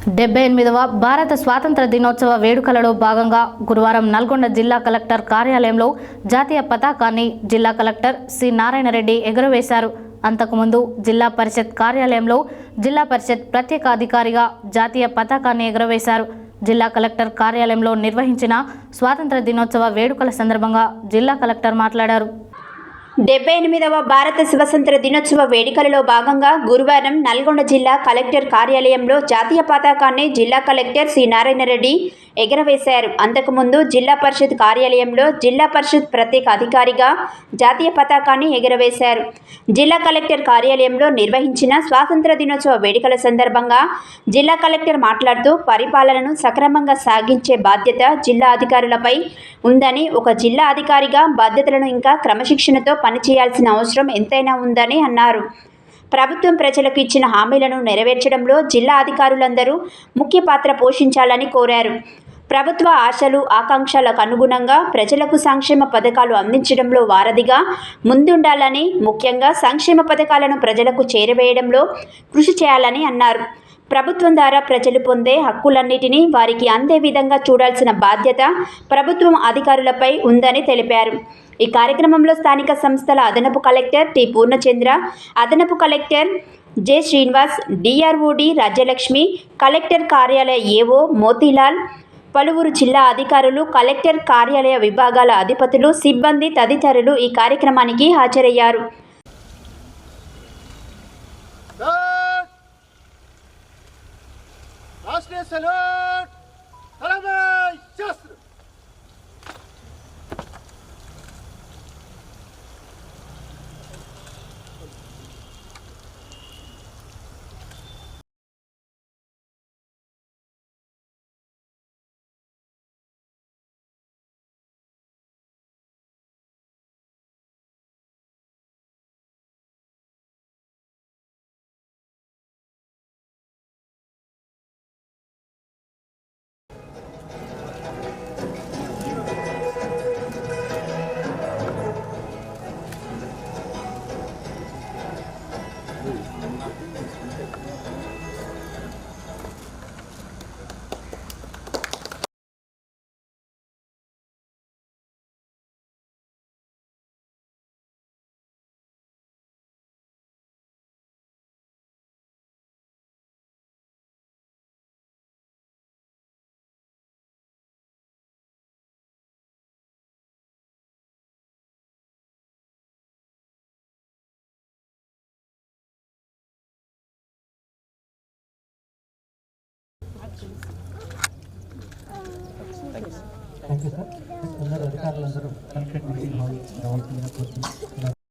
78వ భారత స్వాతంత్ర దినోత్సవ వేడుకలలో భాగంగా గురువారం నల్గొండ జిల్లా కలెక్టర్ కార్యాలయంలో జాతీయ పతాకాన్ని జిల్లా కలెక్టర్ సి నారాయణ రెడ్డి ఎగురవేశారు. అంతకుముందు జిల్లా పరిషత్ కార్యాలయంలో జిల్లా పరిషత్ ప్రత్యేక అధికారిగా జాతీయ పతాకాన్ని ఎగురవేశారు. జిల్లా కలెక్టర్ కార్యాలయంలో నిర్వహించిన స్వాతంత్ర దినోత్సవ వేడుకల సందర్భంగా జిల్లా కలెక్టర్ మాట్లాడారు. 78వ భారత స్వతంత్ర దినోత్సవ వేడుకలలో భాగంగా గురువారం నల్గొండ జిల్లా కలెక్టర్ కార్యాలయంలో జాతీయ పతాకాన్ని జిల్లా కలెక్టర్ సి నారాయణ రెడ్డి ఎగురవేశారు. అంతకుముందు జిల్లా పరిషత్ కార్యాలయంలో జిల్లా పరిషత్ ప్రత్యేక అధికారిగా జాతీయ పతాకాన్ని ఎగురవేశారు. జిల్లా కలెక్టర్ కార్యాలయంలో నిర్వహించిన స్వాతంత్ర దినోత్సవ వేడుకల సందర్భంగా జిల్లా కలెక్టర్ మాట్లాడుతూ పరిపాలనను సక్రమంగా సాగించే బాధ్యత జిల్లా అధికారులపై ఉందని, ఒక జిల్లా అధికారిగా బాధ్యతలను ఇంకా క్రమశిక్షణతో పనిచేయాల్సిన అవసరం ఎంతైనా ఉందని అన్నారు. ప్రభుత్వం ప్రజలకు ఇచ్చిన హామీలను నెరవేర్చడంలో జిల్లా అధికారులందరూ ముఖ్య పాత్ర పోషించాలని కోరారు. ప్రభుత్వ ఆశలు ఆకాంక్షలకు అనుగుణంగా ప్రజలకు సంక్షేమ పథకాలు అందించడంలో వారధిగా ముందుండాలని, ముఖ్యంగా సంక్షేమ పథకాలను ప్రజలకు చేరవేయడంలో కృషి చేయాలని అన్నారు. ప్రభుత్వం ద్వారా ప్రజలు పొందే హక్కులన్నిటినీ వారికి అందే విధంగా చూడాల్సిన బాధ్యత ప్రభుత్వం అధికారులపై ఉందని తెలిపారు. ఈ కార్యక్రమంలో స్థానిక సంస్థల అదనపు కలెక్టర్ టి పూర్ణచంద్ర, అదనపు collector J Srinivas, DRO D Rajyalakshmi, collector కార్యాలయ ఏఓ మోతీలాల్, పలువురు జిల్లా అధికారులు, కలెక్టర్ కార్యాలయ విభాగాల అధిపతులు, సిబ్బంది తదితరులు ఈ కార్యక్రమానికి హాజరయ్యారు. राष्ट्रीय सैल्यूट सलामी शस्त्र థ్యాంక్ యూ సార్. అందరూ అధికారులందరూ కలెక్టరేట్ మీటింగ్ హాల్ రావాల్సిందిగా కోరుతున్నాను.